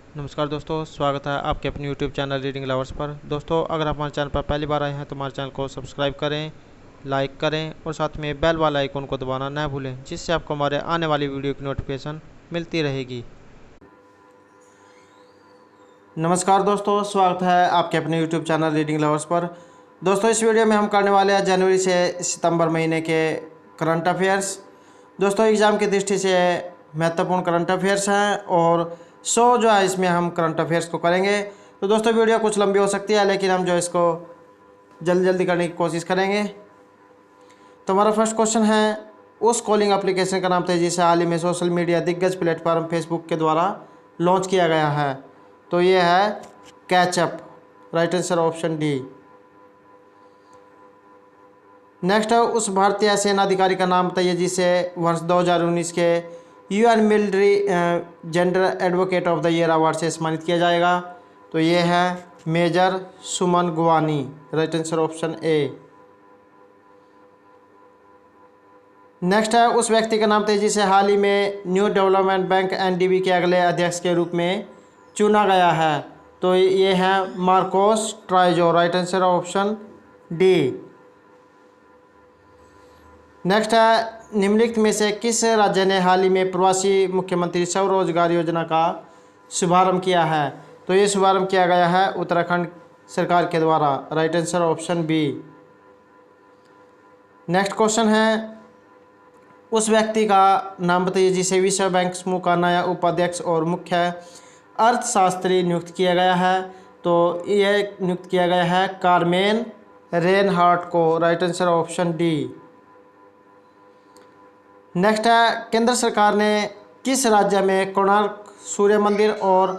नमस्कार दोस्तों, स्वागत है आपके अपने YouTube चैनल रीडिंग लवर्स पर। दोस्तों, अगर आप हमारे चैनल पर पहली बार आए हैं तो हमारे चैनल को सब्सक्राइब करें, लाइक करें और साथ में बेल वाला आइकन को दबाना न भूलें, जिससे आपको हमारे आने वाली वीडियो की नोटिफिकेशन मिलती रहेगी। नमस्कार दोस्तों, स्वागत है आपके अपने YouTube चैनल रीडिंग लवर्स पर। दोस्तों, इस वीडियो में हम करने वाले हैं जनवरी से सितंबर महीने के करंट अफेयर्स। दोस्तों, एग्ज़ाम की दृष्टि से महत्वपूर्ण करंट अफेयर्स हैं और 100 जो है इसमें हम करंट अफेयर्स को करेंगे। तो दोस्तों, वीडियो कुछ लंबी हो सकती है, लेकिन हम जो इसको जल्दी जल्दी करने की कोशिश करेंगे। तो हमारा फर्स्ट क्वेश्चन है, उस कॉलिंग एप्लीकेशन का नाम था जिसे हाल ही में सोशल मीडिया दिग्गज प्लेटफॉर्म फेसबुक के द्वारा लॉन्च किया गया है। तो ये है CatchUp. Right answer option D. Next है, उस भारतीय सेना अधिकारी का नाम बताइए जिसे वर्ष 2019 के UN military gender advocate of the year award से सम्मानित किया जाएगा। तो ये है major Suman Gawani. Right answer option A. Next है, उस व्यक्ति का नाम बताइए जिसे हाल ही में न्यू डेवलपमेंट बैंक एनडीबी के अगले अध्यक्ष के रूप में चुना गया है। तो ये है Marcos ट्राइजो। Right answer option D. Next है, निम्नलिखित में से किस राज्य ने हाल ही में प्रवासी मुख्यमंत्री स्वरोजगार योजना का शुभारंभ किया है? तो ये शुभारंभ किया गया है उत्तराखंड सरकार के द्वारा। Right answer option B. Next question है, उस व्यक्ति का नाम बताइए जिसे विश्व बैंक समूह का नया उपाध्यक्ष और मुख्य अर्थशास्त्री नियुक्त किया गया है। तो यह नियुक्त किया गया है कारमेन रेनहार्ट को। Right answer option D. Next है, केंद्र सरकार ने किस राज्य में कोणार्क सूर्य मंदिर और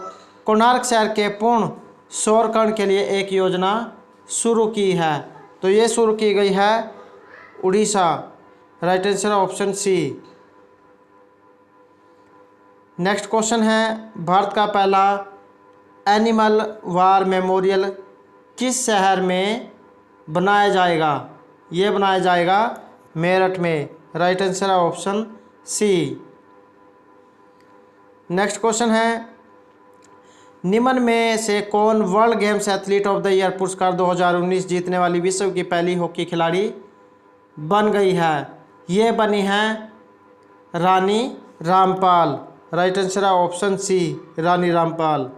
कोणार्क शहर के पूर्ण सौरकर्ण के लिए एक योजना शुरू की है? तो ये शुरू की गई है Odisha. Right answer option C. Next question है, भारत का पहला एनिमल वार मेमोरियल किस शहर में बनाया जाएगा? ये बनाया जाएगा मेरठ में। Right answer option C. Next question है, निम्न में से कौन world games athlete of the year पुरस्कार 2019 जीतने वाली विश्व की पहली हॉकी खिलाड़ी बन गई है? ये बनी है रानी रामपाल। राइट आंसर है ऑप्शन सी, रानी रामपाल।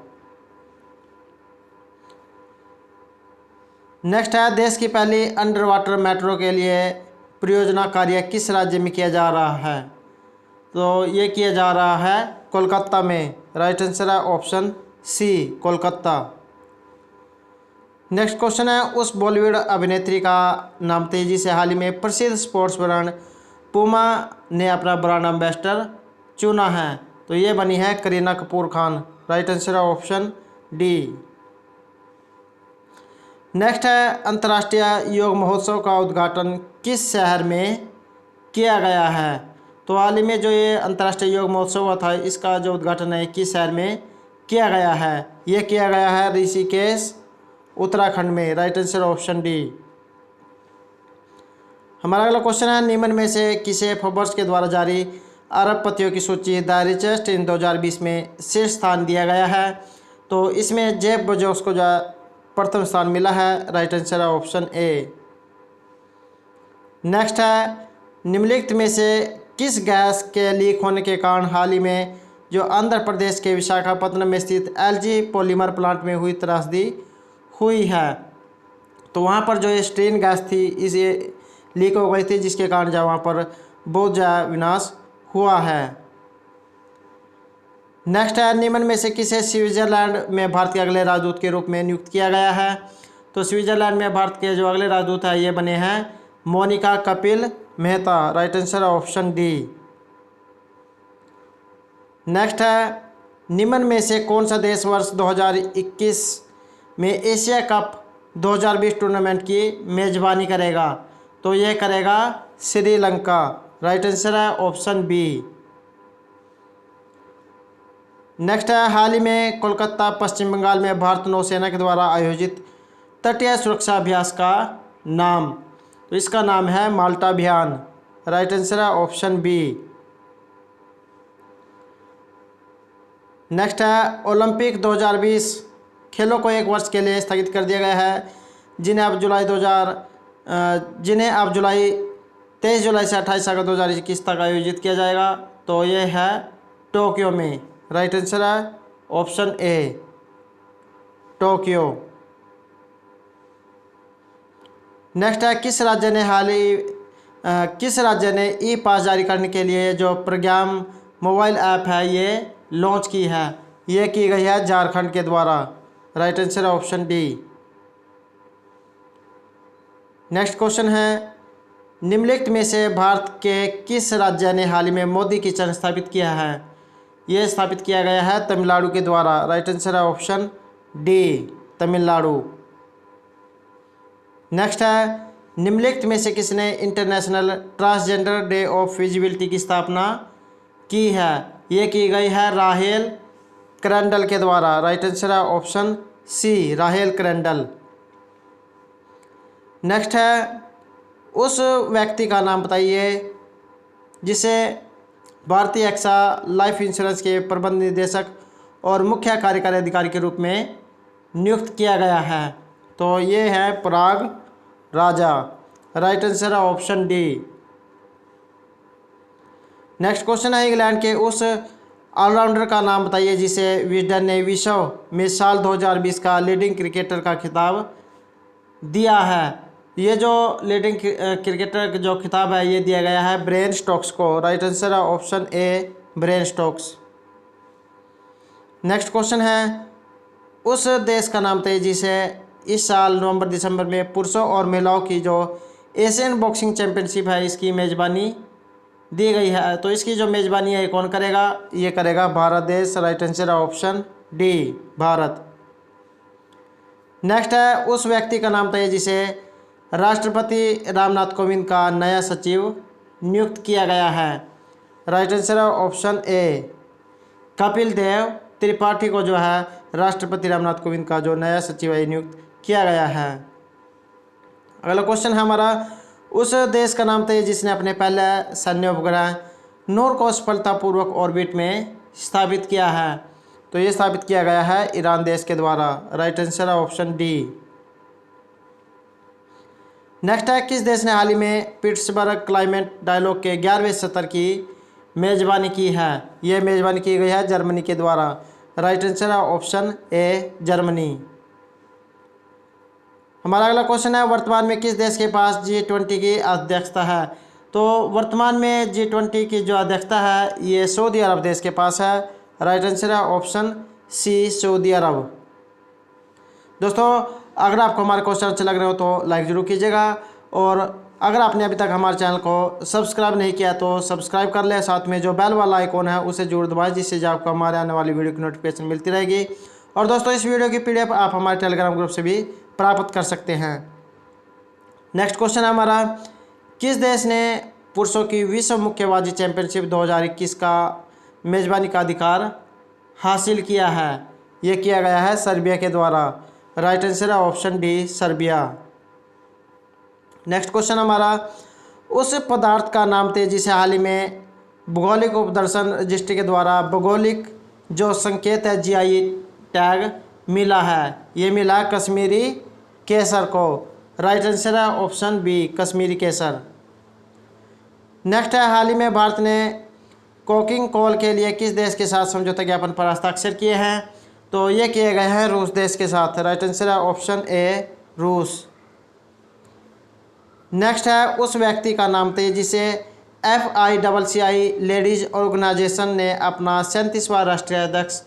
नेक्स्ट है, देश की पहली अंडर वाटर मेट्रो के लिए परियोजना कार्य किस राज्य में किया जा रहा है? तो ये किया जा रहा है कोलकाता में। राइट आंसर है option C, Kolkata. Next question है, उस बॉलीवुड अभिनेत्री का नाम तेजी से हाल ही में प्रसिद्ध स्पोर्ट्स ब्रांड पूमा ने अपना ब्रांड एम्बेसडर चुना है। तो ये बनी है करीना कपूर खान। राइट आंसर है ऑप्शन डी। नेक्स्ट है, अंतर्राष्ट्रीय योग महोत्सव का उद्घाटन किस शहर में किया गया है? तो हाल ही में जो ये अंतर्राष्ट्रीय योग महोत्सव हुआ था, इसका जो उद्घाटन है किस शहर में किया गया है? ये किया गया है ऋषिकेश, उत्तराखंड में। Right answer option D. हमारा अगला क्वेश्चन है, निम्न में से किसे फोर्ब्स के द्वारा जारी अरबपतियों की सूची द रिचेस्ट इन 2020 में शीर्ष स्थान दिया गया है? तो इसमें जेफ बेजोस को जो प्रथम स्थान मिला है। राइट आंसर है ऑप्शन ए। नेक्स्ट है, निम्नलिखित में से किस गैस के लीक होने के कारण हाल ही में जो आंध्र प्रदेश के विशाखापट्टनम में स्थित एलजी पॉलीमर प्लांट में हुई त्रासदी हुई है? तो वहाँ पर जो ये स्ट्रेन गैस थी, इस ये लीक हो गई थी, जिसके कारण जो वहाँ पर बहुत ज़्यादा विनाश हुआ है। नेक्स्ट है, निम्न में से किसे स्विट्जरलैंड में भारत के अगले राजदूत के रूप में नियुक्त किया गया है? तो स्विट्जरलैंड में भारत के जो अगले राजदूत है ये बने हैं Monika Kapil Mehta. Right answer option D. Next है, निम्न में से कौन सा देश वर्ष 2021 में एशिया कप 2020 टूर्नामेंट की मेजबानी करेगा? तो ये करेगा श्रीलंका। राइट आंसर है ऑप्शन बी। नेक्स्ट है, हाल ही में कोलकाता पश्चिम बंगाल में भारत नौसेना के द्वारा आयोजित तटीय सुरक्षा अभ्यास का नाम? तो इसका नाम है माल्टा अभियान। राइट आंसर है ऑप्शन बी। नेक्स्ट है ओलंपिक 2020 खेलों को एक वर्ष के लिए स्थगित कर दिया गया है, जिन्हें अब 23 जुलाई से 28 अगस्त 2021 तक आयोजित किया जाएगा। तो ये है टोक्यो में। राइट आंसर है ऑप्शन ए, टोक्यो। नेक्स्ट है किस राज्य ने ई पास जारी करने के लिए जो प्रज्ञान मोबाइल ऐप है ये लॉन्च की है? ये की गई है झारखंड के द्वारा। राइट आंसर है ऑप्शन डी। नेक्स्ट क्वेश्चन है निम्नलिखित में से भारत के किस राज्य ने हाल ही में मोदी किचन स्थापित किया है? ये स्थापित किया गया है तमिलनाडु के द्वारा। राइट आंसर है ऑप्शन डी, तमिलनाडु। नेक्स्ट है निम्नलिखित में से किसने international transgender day of visibility की स्थापना की है? ये की गई है राहेल क्रैंडल के द्वारा। राइट आंसर है ऑप्शन सी, राहेल क्रैंडल। नेक्स्ट है उस व्यक्ति का नाम बताइए जिसे भारतीय एक्सा लाइफ इंश्योरेंस के प्रबंध निदेशक और मुख्य कार्यकारी अधिकारी के रूप में नियुक्त किया गया है। तो ये है पराग राजा। राइट आंसर है ऑप्शन डी। नेक्स्ट क्वेश्चन है इंग्लैंड के उस ऑलराउंडर का नाम बताइए जिसे विजडन ने विश्व में साल 2020 का लीडिंग क्रिकेटर का खिताब दिया है। ये जो लीडिंग क्रिकेटर जो खिताब है ये दिया गया है ब्रेन स्टोक्स को। राइट आंसर है option A, brain Stokes. Next question है उस देश का नाम बताइए जिसे इस साल नवंबर दिसंबर में पुरुषों और महिलाओं की जो एशियन बॉक्सिंग चैंपियनशिप है इसकी मेज़बानी दी गई है। तो इसकी जो मेज़बानी है कौन करेगा? ये करेगा भारत देश। राइट आंसर है ऑप्शन डी, भारत। नेक्स्ट है उस व्यक्ति का नाम बताइए जिसे राष्ट्रपति रामनाथ कोविंद का नया सचिव नियुक्त किया गया है। राइट आंसर है ऑप्शन ए, कपिल देव त्रिपाठी को जो है राष्ट्रपति रामनाथ कोविंद का जो नया सचिव है नियुक्त किया गया है। अगला क्वेश्चन है हमारा उस देश का नाम बताइए जिसने अपने पहले सैन्य उपग्रह नूर को सफलतापूर्वक ऑर्बिट में स्थापित किया है। तो ये स्थापित किया गया है ईरान देश के द्वारा। राइट आंसर है ऑप्शन डी। नेक्स्ट है किस देश ने हाल ही में पिट्सबर्ग क्लाइमेट डायलॉग के 11वें सत्र की मेज़बानी की है? ये मेज़बानी की गई है जर्मनी के द्वारा। राइट आंसर है ऑप्शन ए, जर्मनी। हमारा अगला क्वेश्चन है वर्तमान में किस देश के पास G20 की अध्यक्षता है? तो वर्तमान में G20 की जो अध्यक्षता है ये सऊदी अरब देश के पास है। राइट आंसर है ऑप्शन सी, सऊदी अरब। दोस्तों अगर आपको हमारे क्वेश्चन अच्छे लग रहे हो तो लाइक ज़रूर कीजिएगा, और अगर आपने अभी तक हमारे चैनल को सब्सक्राइब नहीं किया तो सब्सक्राइब कर लें, साथ में जो बेल वाला आइकॉन है उसे जरूर दबाएं जिससे जो आपको हमारे आने वाली वीडियो की नोटिफिकेशन मिलती रहेगी। और दोस्तों इस वीडियो की PDF आप हमारे टेलीग्राम ग्रुप से भी प्राप्त कर सकते हैं। नेक्स्ट क्वेश्चन है हमारा किस देश ने पुरुषों की विश्व मुक्केबाजी चैंपियनशिप 2021 का मेज़बानी का अधिकार हासिल किया है? ये किया गया है सर्बिया के द्वारा। राइट आंसर है option D, Serbia. Next question हमारा उस पदार्थ का नाम थे जिसे हाल ही में भौगोलिक उपदर्शन रजिस्ट्री के द्वारा भौगोलिक जो संकेत है GI टैग मिला है। ये मिला है कश्मीरी केसर को। राइट आंसर है ऑप्शन बी, कश्मीरी केसर। नेक्स्ट है हाल ही में भारत ने कोकिंग कोल के लिए किस देश के साथ समझौता ज्ञापन पर हस्ताक्षर किए हैं? तो ये किए गए हैं रूस देश के साथ। राइट आंसर है ऑप्शन ए, रूस। नेक्स्ट है उस व्यक्ति का नाम थे जिसे FICCI लेडीज ऑर्गेनाइजेशन ने अपना 37वां राष्ट्रीय अध्यक्ष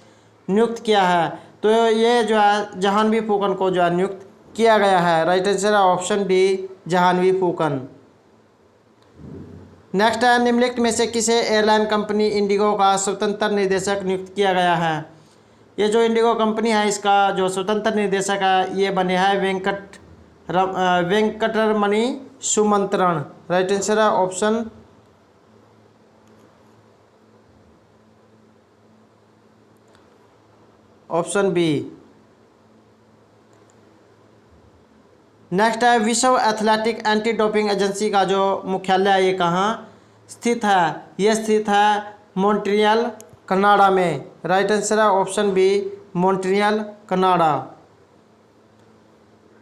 नियुक्त किया है। तो ये जो है जहानवी फूकन को जो है नियुक्त किया गया है। राइट आंसर है ऑप्शन डी, जहानवी फूकन। नेक्स्ट है निम्नलिखित में से किसे एयरलाइन कंपनी इंडिगो का स्वतंत्र निर्देशक नियुक्त किया गया है? ये जो इंडिगो कंपनी है इसका जो स्वतंत्र निर्देशक है ये बने हैं वेंकटरमणि सुमंत्रन। राइट आंसर है ऑप्शन बी। नेक्स्ट है विश्व एथलेटिक एंटी डोपिंग एजेंसी का जो मुख्यालय ये कहाँ स्थित है? ये स्थित है मॉन्ट्रियल कनाडा में। राइट आंसर है option B Montreal Canada.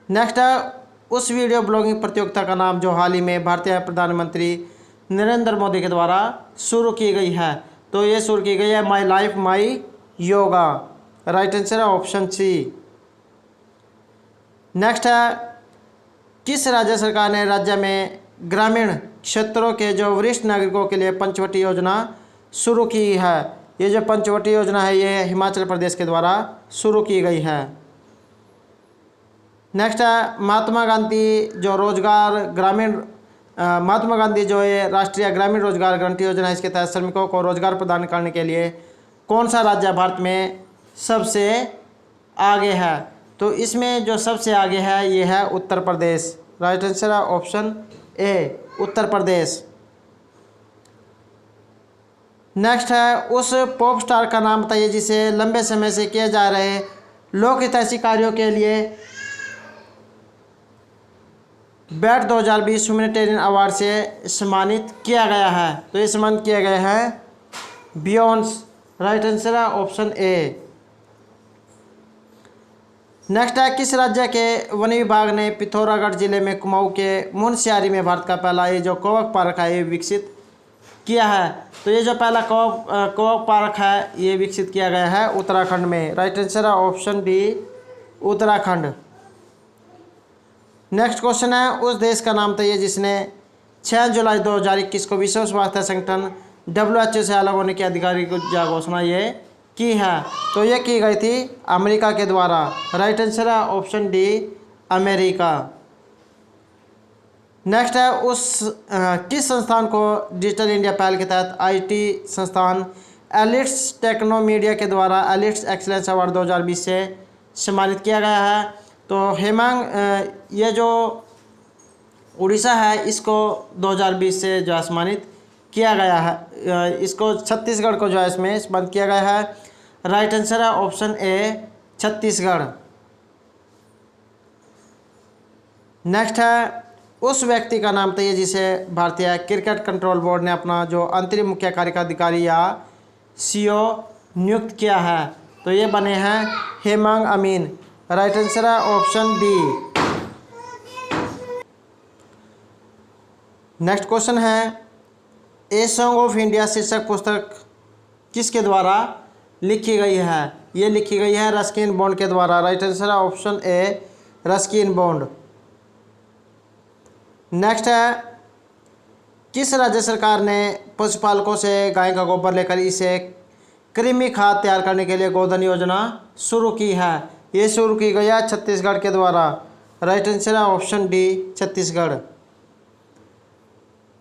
Next है उस वीडियो ब्लॉगिंग प्रतियोगिता का नाम जो हाल ही में भारतीय प्रधानमंत्री नरेंद्र मोदी के द्वारा शुरू की गई है। तो ये शुरू की गई है my life my yoga. Right answer है ऑप्शन सी। नेक्स्ट है किस राज्य सरकार ने राज्य में ग्रामीण क्षेत्रों के जो वरिष्ठ नागरिकों के लिए पंचवटी योजना शुरू की है। ये जो पंचवटी योजना है ये हिमाचल प्रदेश के द्वारा शुरू की गई है। नेक्स्ट है महात्मा गांधी जो महात्मा गांधी जो है राष्ट्रीय ग्रामीण रोजगार गारंटी योजना है, इसके तहत श्रमिकों को रोजगार प्रदान करने के लिए कौन सा राज्य भारत में सबसे आगे है। तो इसमें जो सबसे आगे है ये है उत्तर प्रदेश। राइट आंसर है option A Uttar Pradesh. Next है उस पॉप स्टार का नाम बताइए जिसे लंबे समय से किए जा रहे लोक हितैषी कार्यों के लिए बैट 2020 ह्यूमैनिटेरियन अवार्ड से सम्मानित किया गया है। तो ये सम्मानित किया गया है बियॉन्स। राइट आंसर है ऑप्शन ए। नेक्स्ट है किस राज्य के वन विभाग ने पिथौरागढ़ जिले में कुमाऊं के मुनस्यारी में भारत का पहला ये जो कौवक पार्क है ये विकसित किया है। तो ये जो पहला कौवक पार्क है ये विकसित किया गया है उत्तराखंड में। राइट आंसर है option D Uttarakhand. Next question है उस देश का नाम बताइए जिसने 6 जुलाई 2021 को विश्व स्वास्थ्य संगठन WHO से अलग होने की आधिकारिक घोषणा ये की है। तो ये की गई थी अमेरिका के द्वारा। राइट आंसर है ऑप्शन डी अमेरिका। नेक्स्ट है किस संस्थान को डिजिटल इंडिया पहल के तहत IT संस्थान एलिट्स टेक्नो मीडिया के द्वारा एलिट्स एक्सीलेंस अवार्ड 2020 से सम्मानित किया गया है। तो हेमांग ये जो उड़ीसा है इसको 2020 से जो सम्मानित किया गया है, इसको छत्तीसगढ़ को जो है इसमें सम्मानित किया गया है। राइट आंसर है ऑप्शन ए छत्तीसगढ़। नेक्स्ट है उस व्यक्ति का नाम बताइए जिसे भारतीय क्रिकेट कंट्रोल बोर्ड ने अपना जो अंतरिम मुख्य कार्यकारी अधिकारी या CEO नियुक्त किया है। तो ये बने हैं हेमांग अमीन। राइट आंसर है ऑप्शन डी। नेक्स्ट क्वेश्चन है ए सॉन्ग ऑफ इंडिया शीर्षक पुस्तक किसके द्वारा लिखी गई है। ये लिखी गई है रस्किन बॉन्ड के द्वारा। राइट आंसर है option A Ruskin bond. Next है किस राज्य सरकार ने पशुपालकों से गाय का गोबर लेकर इसे कृमि खाद तैयार करने के लिए गोधन योजना शुरू की है। ये शुरू की गई है छत्तीसगढ़ के द्वारा। राइट आंसर है ऑप्शन डी छत्तीसगढ़।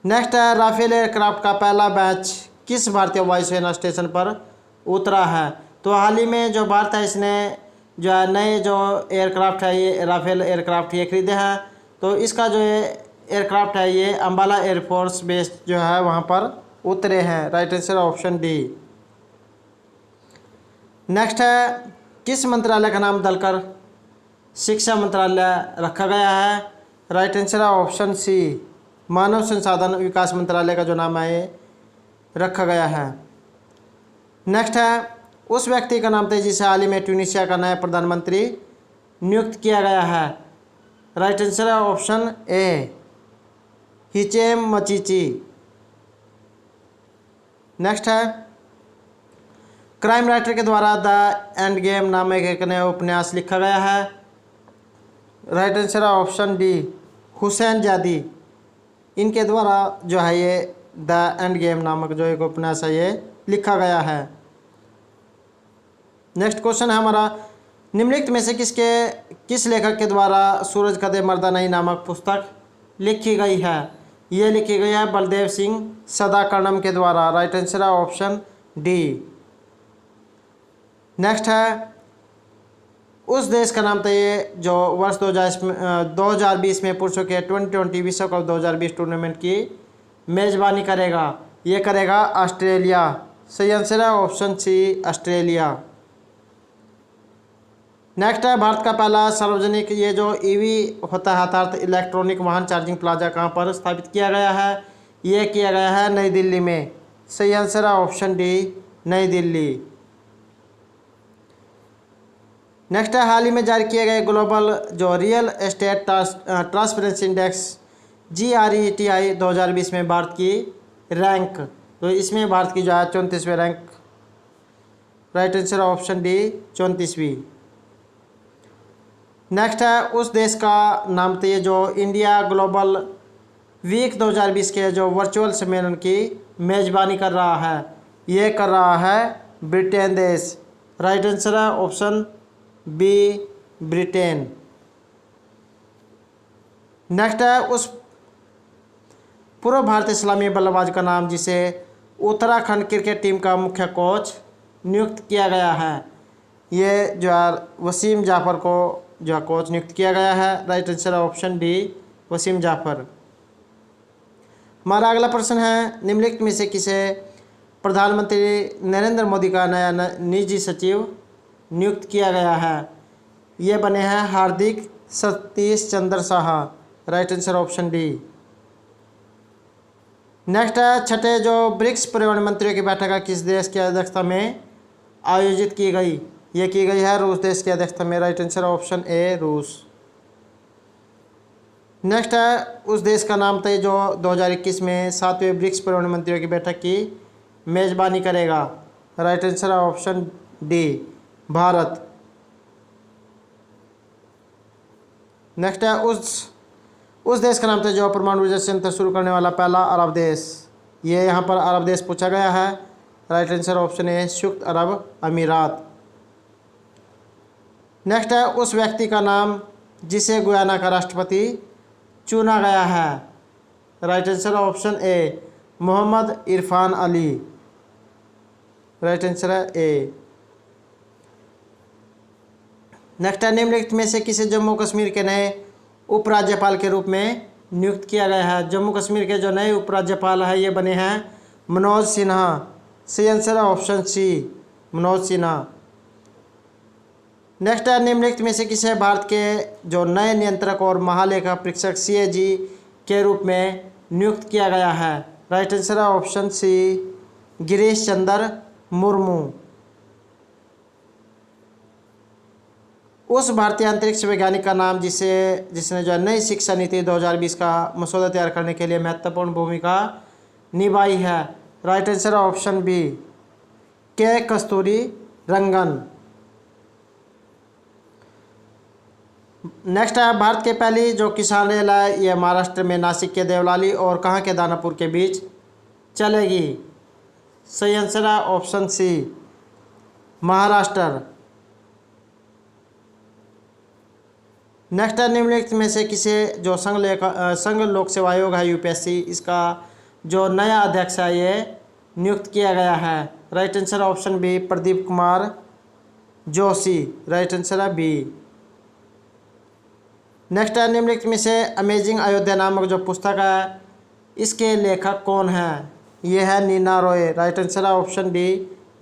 नेक्स्ट है राफेल एयरक्राफ्ट का पहला बैच किस भारतीय वायुसेना स्टेशन पर उतरा है। तो हाल ही में जो भारत है इसने जो है नए जो एयरक्राफ्ट है ये राफेल एयरक्राफ्ट ये खरीदे हैं। तो इसका जो एयरक्राफ्ट है ये अम्बाला एयरफोर्स बेस जो है वहाँ पर उतरे हैं। Right answer option D. Next है किस मंत्रालय का नाम बदलकर शिक्षा मंत्रालय रखा गया है। राइट आंसर है ऑप्शन सी मानव संसाधन विकास मंत्रालय का जो नाम है ये रखा गया है। नेक्स्ट है उस व्यक्ति का नाम बताइए जिसे हाल ही में ट्यूनीशिया का नया प्रधानमंत्री नियुक्त किया गया है। राइट आंसर है ऑप्शन ए हिचेम मचीची। नेक्स्ट है क्राइम राइटर के द्वारा द एंड गेम नामक एक नया उपन्यास लिखा गया है। राइट आंसर है ऑप्शन डी हुसैन जादी। इनके द्वारा जो है ये द एंड गेम नामक जो एक उपन्यास है ये लिखा गया है। नेक्स्ट क्वेश्चन है हमारा निम्नलिखित में से किस लेखक के द्वारा सूरज कदे मर्दा नहीं नामक पुस्तक लिखी गई है। ये लिखी गई है बलदेव सिंह सदाकर्णम के द्वारा। राइट आंसर है ऑप्शन डी। नेक्स्ट है उस देश का नाम बताइए जो वर्ष 2020 में पुरुषों के 2020 विश्व कप 2020 टूर्नामेंट की मेज़बानी करेगा। ये करेगा ऑस्ट्रेलिया। सही आंसर है ऑप्शन सी ऑस्ट्रेलिया। नेक्स्ट है भारत का पहला सार्वजनिक ये जो EV होता है अर्थात इलेक्ट्रॉनिक वाहन चार्जिंग प्लाजा कहाँ पर स्थापित किया गया है। ये किया गया है नई दिल्ली में। सही आंसर है ऑप्शन डी नई दिल्ली। नेक्स्ट है, हाल ही में जारी किए गए ग्लोबल जो real estate transparency index GRETI 2020 में भारत की रैंक, तो इसमें भारत की जो है 34वें रैंक। राइट आंसर ऑप्शन डी 34वीं। नेक्स्ट है, उस देश का नाम बताइए जो इंडिया ग्लोबल वीक 2020 के जो वर्चुअल सम्मेलन की मेजबानी कर रहा है। ये कर रहा है ब्रिटेन देश। राइट आंसर है ऑप्शन बी ब्रिटेन। नेक्स्ट है, उस पूर्व भारतीय इस्लामी बल्लेबाज का नाम जिसे उत्तराखंड क्रिकेट टीम का मुख्य कोच नियुक्त किया गया है। ये जो है वसीम जाफर को जो कोच नियुक्त किया गया है। Right answer option D Wasim Jaffer. हमारा अगला प्रश्न है, निम्नलिखित में से किसे प्रधानमंत्री नरेंद्र मोदी का नया निजी सचिव नियुक्त किया गया है। ये बने हैं Hardik Satish Chandra Saha. Right answer option D. Next है, छठे जो ब्रिक्स पर्यावरण मंत्रियों की बैठक किस देश की अध्यक्षता में आयोजित की गई। ये की गई है रूस देश की अध्यक्षता में। राइट आंसर ऑप्शन ए रूस। नेक्स्ट है, उस देश का नाम बताइए जो 2021 में 7वें ब्रिक्स पर्यावरण मंत्रियों की बैठक की मेजबानी करेगा। Right answer option D Bharat. Next है, उस देश का नाम बताइए जो परमाणु ऊर्जा संयंत्र शुरू करने वाला पहला अरब देश। ये यहाँ पर अरब देश पूछा गया है। राइट आंसर ऑप्शन ए संयुक्त अरब अमीरात। नेक्स्ट है, उस व्यक्ति का नाम जिसे गुयाना का राष्ट्रपति चुना गया है। Right answer option A Mohammad Irfan Ali. Right answer है ए। नेक्स्ट है, निम्नलिखित में से किसे जम्मू कश्मीर के नए उपराज्यपाल के रूप में नियुक्त किया गया है। जम्मू कश्मीर के जो नए उपराज्यपाल हैं ये बने हैं मनोज सिन्हा। सही आंसर है option C Manoj Sinha. Next है, निम्नलिखित में से किसे भारत के जो नए नियंत्रक और महालेखा परीक्षक CAG के रूप में नियुक्त किया गया है। राइट आंसर है ऑप्शन सी गिरीश चंद्र मुर्मू। उस भारतीय अंतरिक्ष वैज्ञानिक का नाम जिसने जो नई शिक्षा नीति 2020 का मसौदा तैयार करने के लिए महत्वपूर्ण भूमिका निभाई है। राइट आंसर ऑप्शन बी के कस्तूरी रंगन। नेक्स्ट है, भारत की पहली जो किसान रेल है ये महाराष्ट्र में नासिक के देवलाली और कहाँ के दानापुर के बीच चलेगी। सही आंसर है ऑप्शन सी महाराष्ट्र। नेक्स्ट है, निम्नलिखित में से किसे जो संघ लोक सेवा आयोग है UPSC इसका जो नया अध्यक्ष है ये नियुक्त किया गया है। Right answer option B Pradeep Kumar Joshi. Right answer है बी। नेक्स्ट है, निम्नलिखित में से अमेजिंग अयोध्या नामक जो पुस्तक है इसके लेखक कौन है। ये है नीना रॉय। राइट आंसर है option D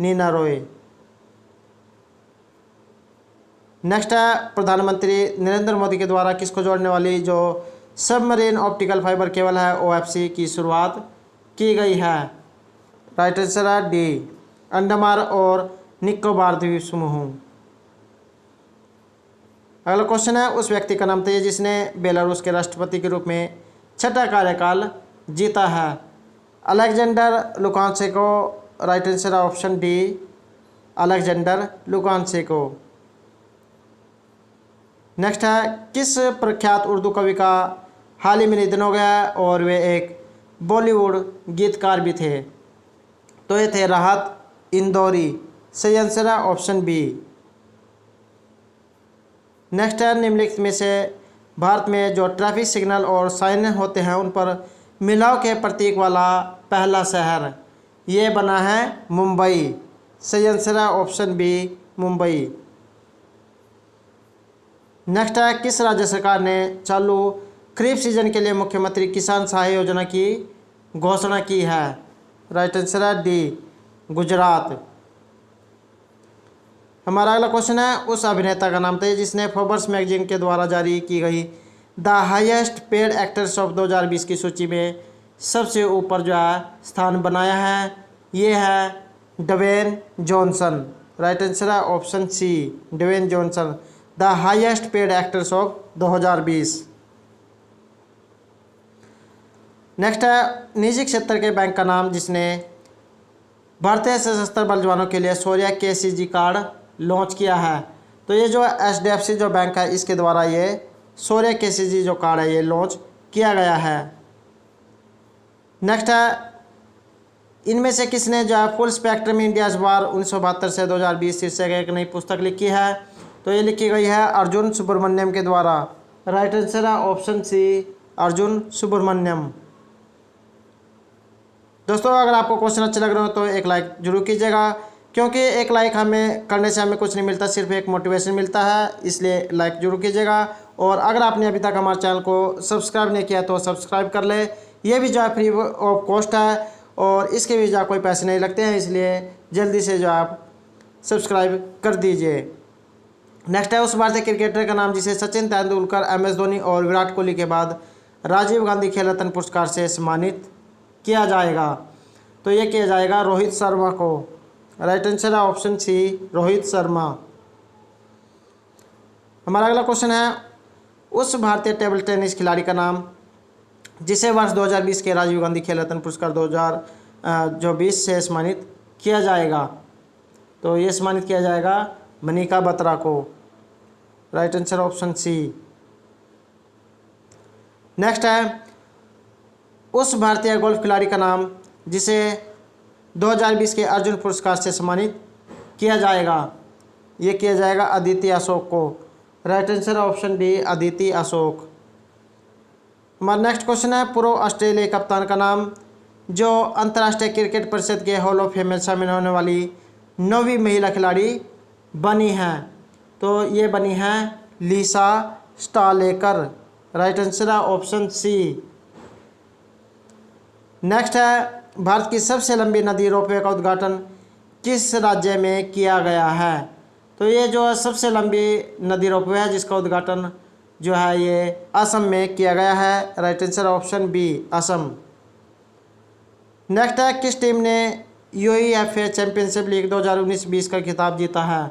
Neena Roy. Next है, प्रधानमंत्री नरेंद्र मोदी के द्वारा किसको जोड़ने वाली जो सबमरीन ऑप्टिकल फाइबर केबल है OFC की शुरुआत की गई है। राइट आंसर है डी अंडमान और निकोबार द्वीप समूह। अगला क्वेश्चन है, उस व्यक्ति का नाम बताइए जिसने बेलारूस के राष्ट्रपति के रूप में छठा कार्यकाल जीता है। Alexander Lukashenko. राइट आंसर है option D Alexander Lukashenko. Next है, किस प्रख्यात उर्दू कवि का हाल ही में निधन हो गया और वे एक बॉलीवुड गीतकार भी थे। तो ये थे राहत इंदौरी। सही आंसर है ऑप्शन बी। नेक्स्ट है, निम्नलिखित में से भारत में जो ट्रैफिक सिग्नल और साइन होते हैं उन पर मिलाव के प्रतीक वाला पहला शहर ये बना है मुंबई। सही आंसर है ऑप्शन बी मुंबई। नेक्स्ट है, किस राज्य सरकार ने चालू खरीफ सीजन के लिए मुख्यमंत्री किसान सहायता योजना की घोषणा की है। राइट आंसर है डी गुजरात। हमारा अगला क्वेश्चन है, उस अभिनेता का नाम बताइए जिसने फोर्ब्स मैगजीन के द्वारा जारी की गई the highest paid actors of 2020 की सूची में सबसे ऊपर जो है स्थान बनाया है। ये है ड्वेन जॉनसन। राइट आंसर है option C, Dwayne Johnson, the highest paid actors of 2020। Next है निजी क्षेत्र के बैंक का नाम जिसने भारतीय सशस्त्र बल जवानों के लिए शौर्य केसीजी कार्ड लॉन्च किया है। तो ये जो एचडीएफसी जो बैंक है इसके द्वारा ये शौर्य केसीजी जो कार्ड है ये लॉन्च किया गया है। नेक्स्ट है इनमें से किसने जो है फुल स्पेक्ट्रम इंडियाज वार 1972 से 2020 शीर्षक एक नई पुस्तक लिखी है। तो ये लिखी गई है अर्जुन सुब्रमण्यम के द्वारा। राइट आंसर है ऑप्शन सी, अर्जुन सुब्रमण्यम। दोस्तों अगर आपको क्वेश्चन अच्छा लग रहा हो तो एक लाइक जरूर कीजिएगा, क्योंकि एक लाइक हमें करने से हमें कुछ नहीं मिलता, सिर्फ एक मोटिवेशन मिलता है, इसलिए लाइक जरूर कीजिएगा। और अगर आपने अभी तक हमारे चैनल को सब्सक्राइब नहीं किया तो सब्सक्राइब कर ले। ये भी जो है फ्री ऑफ कॉस्ट है और इसके भी जो है कोई पैसे नहीं लगते हैं, इसलिए जल्दी से जो आप सब्सक्राइब कर दीजिए। नेक्स्ट है उस भारतीय क्रिकेटर का नाम जिसे सचिन तेंदुलकर, MS धोनी और विराट कोहली के बाद राजीव गांधी खेल रत्न पुरस्कार से सम्मानित किया जाएगा। तो ये किया जाएगा रोहित शर्मा को। राइट आंसर है ऑप्शन सी, रोहित शर्मा। हमारा अगला क्वेश्चन है उस भारतीय टेबल टेनिस खिलाड़ी का नाम जिसे वर्ष 2020 के राजीव गांधी खेल रत्न पुरस्कार 2020 से सम्मानित किया जाएगा। तो ये सम्मानित किया जाएगा मनिका बत्रा को। Right answer option C. Next है उस भारतीय गोल्फ खिलाड़ी का नाम जिसे 2020 के अर्जुन पुरस्कार से सम्मानित किया जाएगा। ये किया जाएगा अदिति अशोक को। Right answer option D, Aditi Ashok. हमारा नेक्स्ट क्वेश्चन है पूर्व ऑस्ट्रेलियाई कप्तान का नाम जो अंतर्राष्ट्रीय क्रिकेट परिषद के हॉल ऑफ फेम में शामिल होने वाली 9वीं महिला खिलाड़ी बनी है। तो ये बनी है लिसा स्टालेकर। राइट आंसर है ऑप्शन सी। नेक्स्ट है भारत की सबसे लंबी नदी रोपवे का उद्घाटन किस राज्य में किया गया है। तो ये जो सबसे लंबी नदी रोपवे है जिसका उद्घाटन जो है ये असम में किया गया है। Right answer option B, Assam. Next है किस टीम ने UEFA चैंपियनशिप लीग 2019-20 का खिताब जीता है।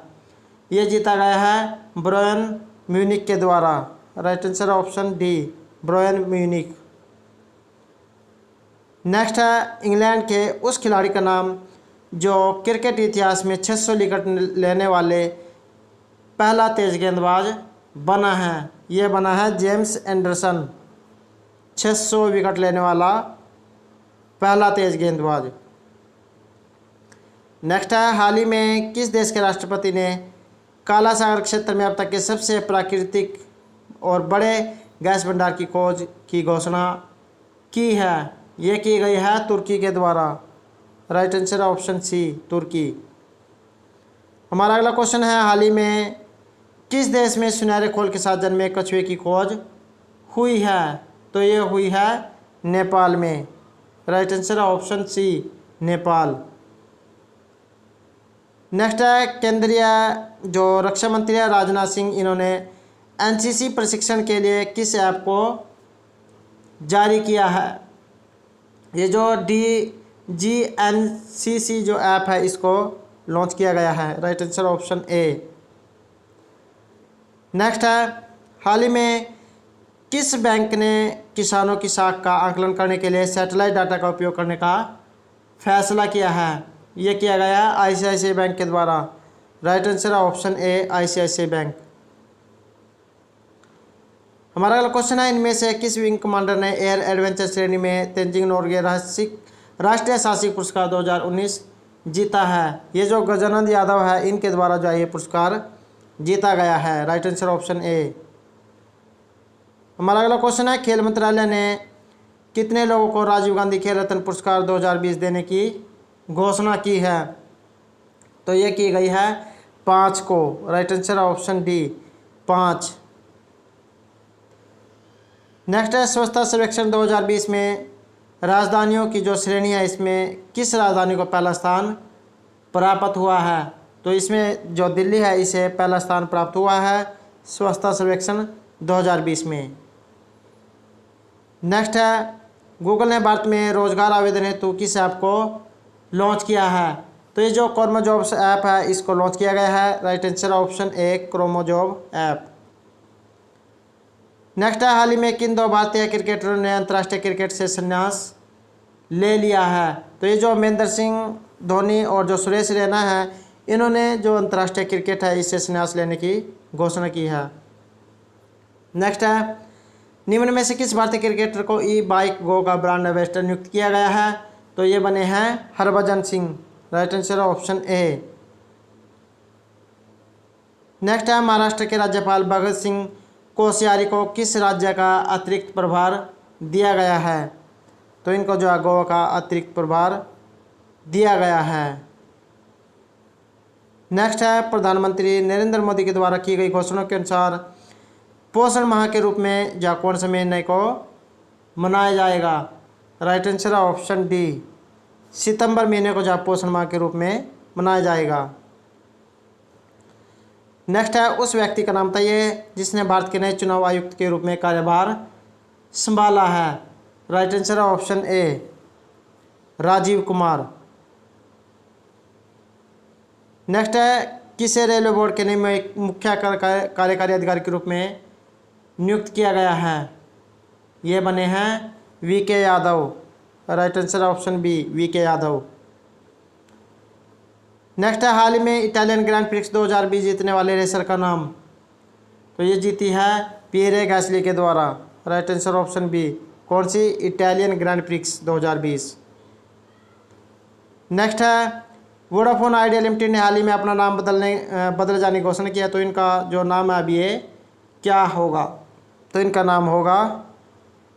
ये जीता गया है बायर्न म्यूनिख के द्वारा। Right answer option D, Bayern Munich. Next है इंग्लैंड के उस खिलाड़ी का नाम जो क्रिकेट इतिहास में 600 विकेट लेने वाले पहला तेज गेंदबाज बना है। ये बना है जेम्स एंडरसन, 600 विकेट लेने वाला पहला तेज गेंदबाज। नेक्स्ट है हाल ही में किस देश के राष्ट्रपति ने काला सागर क्षेत्र में अब तक के सबसे प्राकृतिक और बड़े गैस भंडार की खोज की घोषणा की है। ये की गई है तुर्की के द्वारा। राइट आंसर ऑप्शन सी, तुर्की। हमारा अगला क्वेश्चन है हाल ही में किस देश में सुनहरे खोल के साथ जन्मे कछुए की खोज हुई है। तो ये हुई है नेपाल में। Right answer option C, Nepal. Next है केंद्रीय जो रक्षा मंत्री है राजनाथ सिंह, इन्होंने NCC प्रशिक्षण के लिए किस ऐप को जारी किया है। ये जो DGNCC जो ऐप है इसको लॉन्च किया गया है। Right answer option A. Next है हाल ही में किस बैंक ने किसानों की साख का आकलन करने के लिए सैटेलाइट डाटा का उपयोग करने का फैसला किया है। ये किया गया है ICICI बैंक के द्वारा। राइट आंसर है ऑप्शन ए, ICICI बैंक। हमारा अगला क्वेश्चन है इनमें से किस विंग कमांडर ने एयर एडवेंचर श्रेणी में तेंजिंग नोर्गे राष्ट्रीय साहसिक पुरस्कार 2019 जीता है। ये जो गजानंद यादव है इनके द्वारा जो है ये पुरस्कार जीता गया है। राइट आंसर ऑप्शन ए। हमारा अगला क्वेश्चन है खेल मंत्रालय ने कितने लोगों को राजीव गांधी खेल रत्न पुरस्कार 2020 देने की घोषणा की है। तो ये की गई है 5 को। Right answer option D, 5। Next है स्वच्छता सर्वेक्षण 2020 में राजधानियों की जो श्रेणी है इसमें किस राजधानी को पहला स्थान प्राप्त हुआ है। तो इसमें जो दिल्ली है इसे पहला स्थान प्राप्त हुआ है स्वच्छता सर्वेक्षण 2020 में। नेक्स्ट है गूगल ने भारत में रोजगार आवेदन हेतु किस ऐप को लॉन्च किया है। तो ये जो क्रोमोजॉब्स ऐप है इसको लॉन्च किया गया है। राइट आंसर ऑप्शन ए क्रोमोजॉब ऐप। नेक्स्ट है, हाल ही में किन 2 भारतीय क्रिकेटरों ने अंतर्राष्ट्रीय क्रिकेट से संन्यास ले लिया है? तो ये जो महेंद्र सिंह धोनी और जो सुरेश रैना है, इन्होंने जो अंतर्राष्ट्रीय क्रिकेट है इससे संन्यास लेने की घोषणा की है। नेक्स्ट है, निम्न में से किस भारतीय क्रिकेटर को ई बाइक गो का ब्रांड एम्बेसडर नियुक्त किया गया है? तो ये बने हैं Harbhajan Singh. Right answer option A. Next है, महाराष्ट्र के राज्यपाल भगत सिंह कोश्यारी को किस राज्य का अतिरिक्त प्रभार दिया गया है? तो इनको जो है गोवा का अतिरिक्त प्रभार दिया गया है। नेक्स्ट है, प्रधानमंत्री नरेंद्र मोदी के द्वारा की गई घोषणा के अनुसार पोषण माह के रूप में जो कौन से महीने को मनाया जाएगा? राइट आंसर ऑप्शन डी, सितंबर महीने को जो पोषण माह के रूप में मनाया जाएगा। नेक्स्ट है, उस व्यक्ति का नाम बताइए जिसने भारत के नए चुनाव आयुक्त के रूप में कार्यभार संभाला है? Right answer option A, Rajiv Kumar. Next है, किसे रेलवे बोर्ड के नए मुख्य कार्यकारी अधिकारी के रूप में नियुक्त किया गया है? ये बने हैं V K Yadav. Right answer option B, V K Yadav. Next है, हाल ही में इटालियन ग्रैंड प्रिक्स 2020 जीतने वाले रेसर का नाम? तो ये जीती है पियरे गैसली के द्वारा। राइट आंसर ऑप्शन बी, कौन सी? Italian grand prix 2020। नेक्स्ट है, वोडाफोन आइडिया लिमिटेड ने हाल ही में अपना नाम बदल जाने की घोषणा किया। तो इनका जो नाम है अभी ये क्या होगा? तो इनका नाम होगा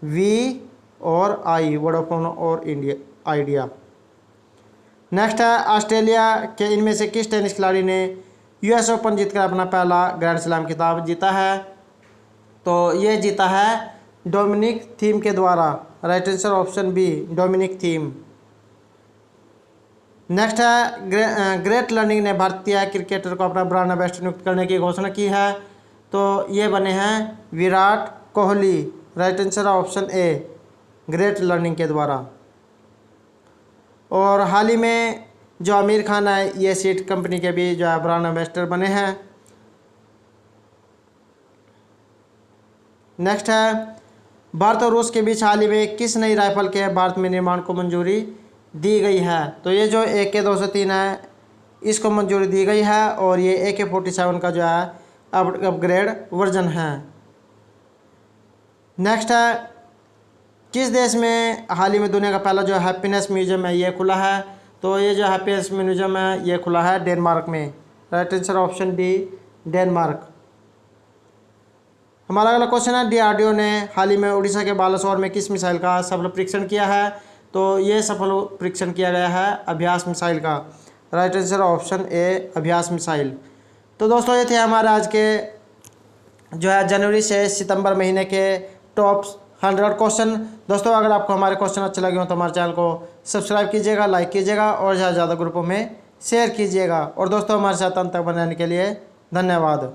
वी और आई, वोडाफोन और इंडिया आइडिया। नेक्स्ट है, ऑस्ट्रेलिया के इनमें से किस टेनिस खिलाड़ी ने यूएस ओपन जीतकर अपना पहला ग्रैंड स्लैम खिताब जीता है? तो ये जीता है डोमिनिक थीम के द्वारा। Right answer option B, Dominic Thiem. Next है, ग्रेट लर्निंग ने भारतीय क्रिकेटर को अपना ब्रांड एम्बेसडर नियुक्त करने की घोषणा की है। तो ये बने हैं Virat Kohli. Right answer option ए, ग्रेट लर्निंग के द्वारा। और हाल ही में जो आमिर खान है ये सीट कंपनी के भी जो है ब्रांड एम्बेसडर बने हैं। नेक्स्ट है, भारत और रूस के बीच हाल ही में किस नई राइफल के भारत में निर्माण को मंजूरी दी गई है? तो ये जो AK-203 है इसको मंजूरी दी गई है और ये AK-47 का जो है अपग्रेड वर्जन है। नेक्स्ट है, किस देश में हाल ही में दुनिया का पहला जो हैप्पीनेस म्यूजियम है ये खुला है? तो ये जो हैप्पीनेस म्यूजियम है ये खुला है डेनमार्क में। Right answer option D, Denmark. हमारा अगला क्वेश्चन है, DRDO ने हाल ही में उड़ीसा के बालासोर में किस मिसाइल का सफल परीक्षण किया है? तो ये सफल परीक्षण किया गया है अभ्यास मिसाइल का। राइट आंसर ऑप्शन ए, अभ्यास मिसाइल। तो दोस्तों ये थे हमारे आज के जो है जनवरी से सितंबर महीने के टॉप 100 क्वेश्चन। दोस्तों अगर आपको हमारे क्वेश्चन अच्छे लगे हो तो हमारे चैनल को सब्सक्राइब कीजिएगा, लाइक कीजिएगा और ज़्यादा से ज़्यादा ग्रुपों में शेयर कीजिएगा। और दोस्तों हमारे साथ अंत तक बनाने के लिए धन्यवाद।